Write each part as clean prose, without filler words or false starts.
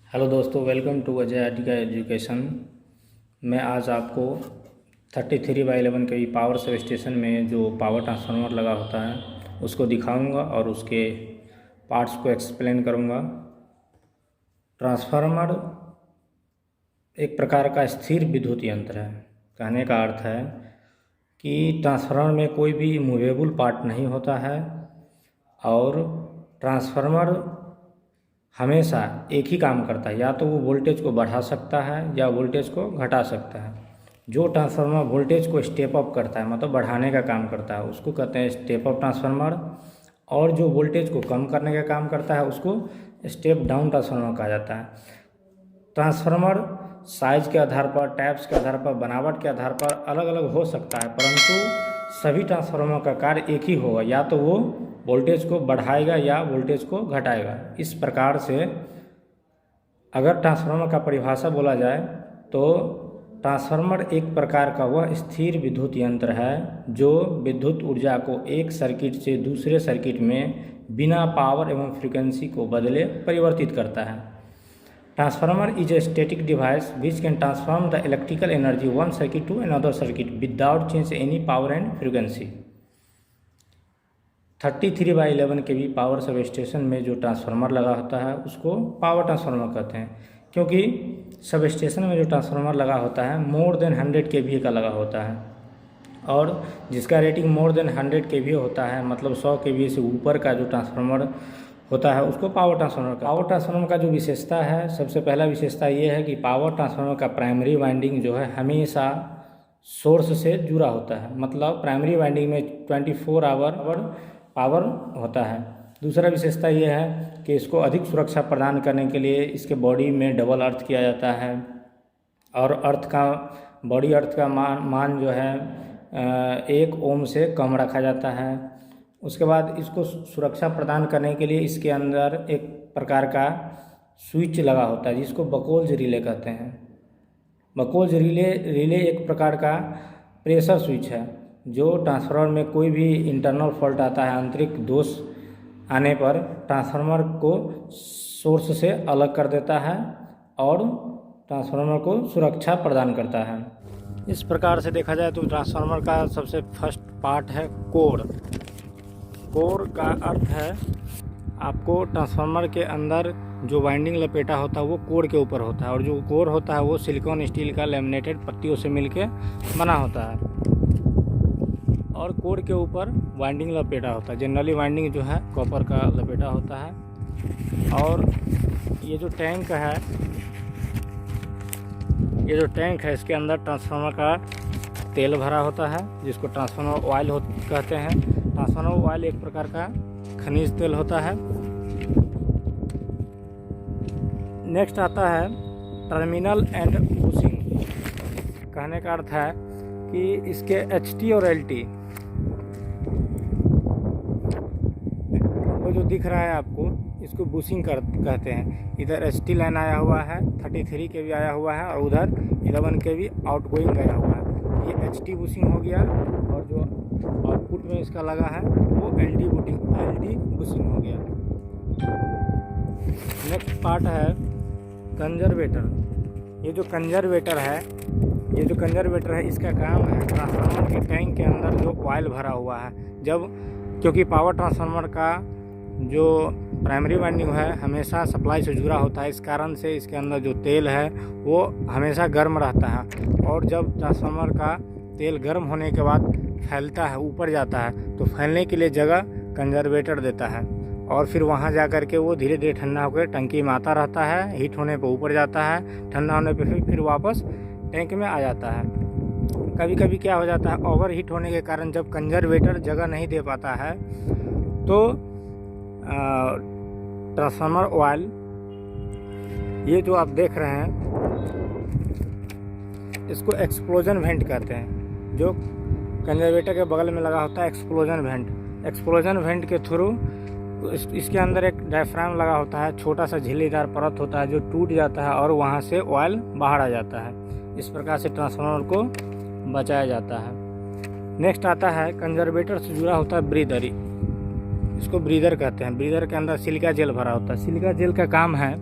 Hello दोस्तों, welcome to Ajay आर्टिका education. मैं आज आपको 33/11 के पावर सब स्टेशन में जो पावर ट्रांसफार्मर लगा होता है उसको दिखाऊंगा और उसके पार्ट्स को एक्सप्लेन करूंगा। ट्रांसफार्मर एक प्रकार का स्थिर विद्युत यंत्र है। कहने का अर्थ है कि ट्रांसफार्मर में कोई भी मूवेबल पार्ट नहीं होता है और ट्रांसफार्मर हमेशा एक ही काम करता है, या तो वो वोल्टेज को बढ़ा सकता है या वोल्टेज को घटा सकता है। जो ट्रांसफार्मर वोल्टेज को स्टेप अप करता है, मतलब बढ़ाने का काम करता है, उसको कहते हैं स्टेप अप ट्रांसफार्मर। और जो वोल्टेज को कम करने का काम करता है उसको स्टेप डाउन ट्रांसफार्मर कहा जाता है। ट्रांसफार्मर साइज के आधार पर, टैप्स के आधार पर, बनावट के आधार पर अलग अलग हो सकता है, परंतु सभी ट्रांसफार्मर का कार्य एक ही होगा, या तो वो वोल्टेज को बढ़ाएगा या वोल्टेज को घटाएगा। इस प्रकार से अगर ट्रांसफार्मर का परिभाषा बोला जाए तो ट्रांसफार्मर एक प्रकार का वह स्थिर विद्युत यंत्र है जो विद्युत ऊर्जा को एक सर्किट से दूसरे सर्किट में बिना पावर एवं फ्रीक्वेंसी को बदले परिवर्तित करता है। Transformer is a static device which can transform the electrical energy one circuit to another circuit without change any power and frequency. 33/11 के भी पावर सब स्टेशन में जो ट्रांसफार्मर लगा होता है उसको पावर ट्रांसफार्मर कहते हैं, क्योंकि सब स्टेशन में जो ट्रांसफार्मर लगा होता है मोर देन 100 kVA का लगा होता है, और जिसका रेटिंग मोर देन 100 kVA होता है, मतलब 100 kVA से ऊपर का जो ट्रांसफार्मर होता है उसको पावर ट्रांसफार्मर का जो विशेषता है, सबसे पहला विशेषता ये है कि पावर ट्रांसफार्मर का प्राइमरी वाइंडिंग जो है हमेशा सोर्स से जुड़ा होता है, मतलब प्राइमरी वाइंडिंग में 24 आवर पावर होता है। दूसरा विशेषता ये है कि इसको अधिक सुरक्षा प्रदान करने के लिए इसके बॉडी में डबल अर्थ किया जाता है, और बॉडी अर्थ का मान जो है 1 ओम से कम रखा जाता है। उसके बाद इसको सुरक्षा प्रदान करने के लिए इसके अंदर एक प्रकार का स्विच लगा होता है जिसको बकोल्ज रिले कहते हैं। बकोल्ज रिले एक प्रकार का प्रेशर स्विच है जो ट्रांसफार्मर में कोई भी इंटरनल फॉल्ट आता है, आंतरिक दोष आने पर ट्रांसफार्मर को सोर्स से अलग कर देता है और ट्रांसफार्मर को सुरक्षा प्रदान करता है। इस प्रकार से देखा जाए तो ट्रांसफार्मर का सबसे फर्स्ट पार्ट है कोर। कोर का अर्थ है आपको ट्रांसफार्मर के अंदर जो वाइंडिंग लपेटा होता है वो कोर के ऊपर होता है, और जो कोर होता है वो सिलिकॉन स्टील का लेमिनेटेड पत्तियों से मिलके बना होता है, और कोर के ऊपर वाइंडिंग लपेटा होता है। जनरली वाइंडिंग जो है कॉपर का लपेटा होता है। और ये जो टैंक है इसके अंदर ट्रांसफार्मर का तेल भरा होता है जिसको ट्रांसफार्मर ऑयल कहते हैं। ट्रांसफार्मर ऑयल एक प्रकार का खनिज तेल होता है। नेक्स्ट आता है टर्मिनल एंड बुशिंग। कहने का अर्थ है कि इसके HT और LT वो जो दिख रहा है आपको, इसको बुशिंग कहते हैं। इधर HT लाइन आया हुआ है, 33 kV आया हुआ है, और उधर 11 kV आउटगोइंग गया हुआ है। ये HT बुशिंग हो गया, और जो आउटपुट में इसका लगा है वो LT बुशिंग हो गया। नेक्स्ट पार्ट है कंजर्वेटर। ये जो कंजर्वेटर है इसका काम है ट्रांसफार्मर के टैंक के अंदर जो ऑयल भरा हुआ है, क्योंकि पावर ट्रांसफार्मर का जो प्राइमरी वाइंडिंग है हमेशा सप्लाई से जुड़ा होता है, इस कारण से इसके अंदर जो तेल है वो हमेशा गर्म रहता है, और जब ट्रांसफार्मर का तेल गर्म होने के बाद फैलता है, ऊपर जाता है, तो फैलने के लिए जगह कंजर्वेटर देता है, और फिर वहाँ जा कर के वो धीरे धीरे ठंडा होकर टंकी में आता रहता है। हीट होने पर ऊपर जाता है, ठंडा होने पर फिर वापस टैंक में आ जाता है। कभी कभी क्या हो जाता है, ओवर हीट होने के कारण जब कंजर्वेटर जगह नहीं दे पाता है तो ट्रांसफार्मर ऑयल, ये जो आप देख रहे हैं इसको एक्सप्लोजन वेंट कहते हैं। जो कंजर्वेटर के बगल में लगा होता है एक्सप्लोजन वेंट के थ्रू इसके अंदर एक डायफ्राम लगा होता है, छोटा सा झिल्लीदार परत होता है जो टूट जाता है और वहाँ से ऑयल बाहर आ जाता है। इस प्रकार से ट्रांसफार्मर को बचाया जाता है। नेक्स्ट आता है कंजर्वेटर से जुड़ा होता है ब्रीदर। इसको ब्रीदर कहते हैं। ब्रीदर के अंदर सिलिका जेल भरा होता है। सिलिका जेल का काम है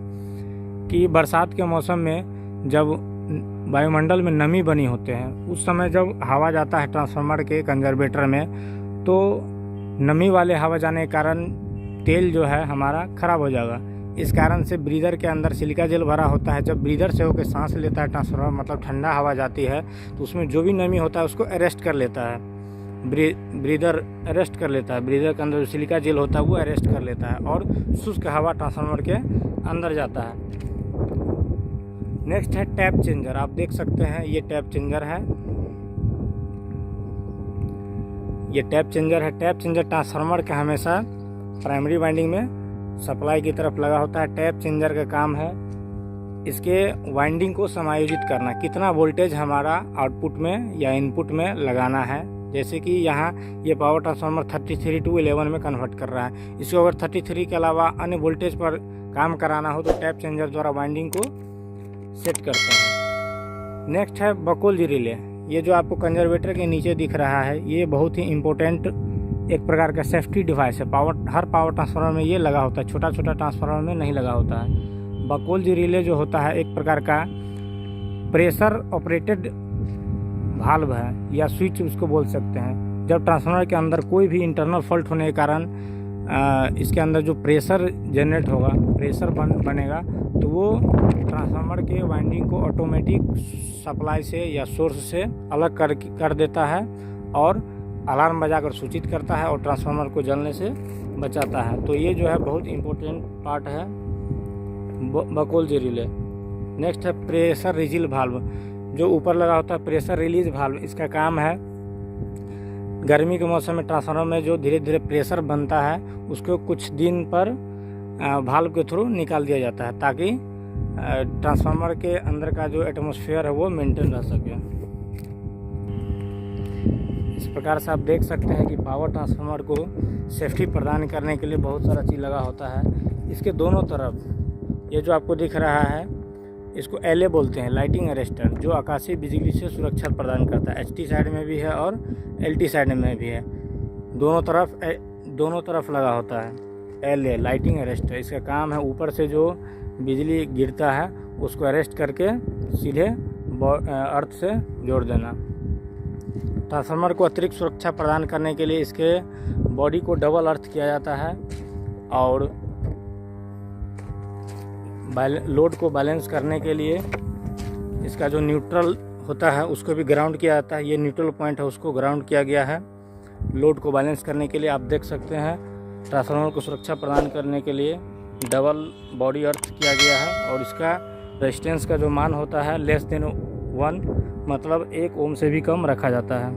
कि बरसात के मौसम में जब वायुमंडल में नमी बनी होते हैं, उस समय जब हवा जाता है ट्रांसफार्मर के कंजर्वेटर में, तो नमी वाले हवा जाने के कारण तेल जो है हमारा ख़राब हो जाएगा। इस कारण से ब्रीदर के अंदर सिलिका जेल भरा होता है। जब ब्रीदर से होकर सांस लेता है ट्रांसफार्मर, मतलब ठंडा हवा जाती है, तो उसमें जो भी नमी होता है उसको अरेस्ट कर लेता है। ब्रीदर अरेस्ट कर लेता है, ब्रीदर के अंदर जो सिलिका जेल होता है वो अरेस्ट कर लेता है और शुष्क हवा ट्रांसफार्मर के अंदर जाता है। नेक्स्ट है टैप चेंजर। आप देख सकते हैं ये टैप चेंजर है, ये टैप चेंजर है। टैप चेंजर ट्रांसफार्मर का हमेशा प्राइमरी वाइंडिंग में सप्लाई की तरफ लगा होता है। टैप चेंजर का काम है इसके वाइंडिंग को समायोजित करना, कितना वोल्टेज हमारा आउटपुट में या इनपुट में लगाना है। जैसे कि यहाँ ये पावर ट्रांसफार्मर 33 to 11 में कन्वर्ट कर रहा है। इसको अगर 33 के अलावा अन्य वोल्टेज पर काम कराना हो तो टैप चेंजर द्वारा वाइंडिंग को सेट करते हैं। नेक्स्ट है बकोल्ज रिले। ये जो आपको कंजर्वेटर के नीचे दिख रहा है, ये बहुत ही इम्पोर्टेंट एक प्रकार का सेफ्टी डिवाइस है। हर पावर ट्रांसफार्मर में ये लगा होता है, छोटा छोटा ट्रांसफार्मर में नहीं लगा होता है। बकोल्ज रिले जो होता है एक प्रकार का प्रेशर ऑपरेटेड वाल्व है या स्विच उसको बोल सकते हैं। जब ट्रांसफार्मर के अंदर कोई भी इंटरनल फॉल्ट होने के कारण इसके अंदर जो प्रेशर जनरेट होगा, प्रेशर बनेगा, तो वो ट्रांसफार्मर के वाइंडिंग को ऑटोमेटिक सप्लाई से या सोर्स से अलग कर देता है और अलार्म बजाकर सूचित करता है और ट्रांसफार्मर को जलने से बचाता है। तो ये जो है बहुत इम्पोर्टेंट पार्ट है बकोल्ज रिले। नेक्स्ट है प्रेशर रिलीज वाल्व। जो ऊपर लगा होता है प्रेशर रिलीज वाल्व, इसका काम है गर्मी के मौसम में ट्रांसफार्मर में जो धीरे धीरे प्रेशर बनता है उसको कुछ दिन पर वाल्व के थ्रू निकाल दिया जाता है, ताकि ट्रांसफार्मर के अंदर का जो एटमॉस्फेयर है वो मेंटेन रह सके। इस प्रकार से आप देख सकते हैं कि पावर ट्रांसफार्मर को सेफ्टी प्रदान करने के लिए बहुत सारा चीज़ लगा होता है। इसके दोनों तरफ ये जो आपको दिख रहा है, इसको एलए बोलते हैं, लाइटिंग अरेस्टर, जो आकाशीय बिजली से सुरक्षा प्रदान करता है। एचटी साइड में भी है और एलटी साइड में भी है, दोनों तरफ लगा होता है। एलए लाइटिंग अरेस्टर, इसका काम है ऊपर से जो बिजली गिरता है उसको अरेस्ट करके सीधे अर्थ से जोड़ देना। ट्रांसफार्मर को अतिरिक्त सुरक्षा प्रदान करने के लिए इसके बॉडी को डबल अर्थ किया जाता है और लोड को बैलेंस करने के लिए इसका जो न्यूट्रल होता है उसको भी ग्राउंड किया जाता है। ये न्यूट्रल पॉइंट है, उसको ग्राउंड किया गया है लोड को बैलेंस करने के लिए। आप देख सकते हैं ट्रांसफार्मर को सुरक्षा प्रदान करने के लिए डबल बॉडी अर्थ किया गया है और इसका रेजिस्टेंस का जो मान होता है <1, मतलब 1 ओम से भी कम रखा जाता है।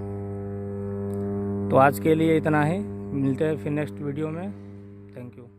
तो आज के लिए इतना ही, मिलते हैं फिर नेक्स्ट वीडियो में। Thank you.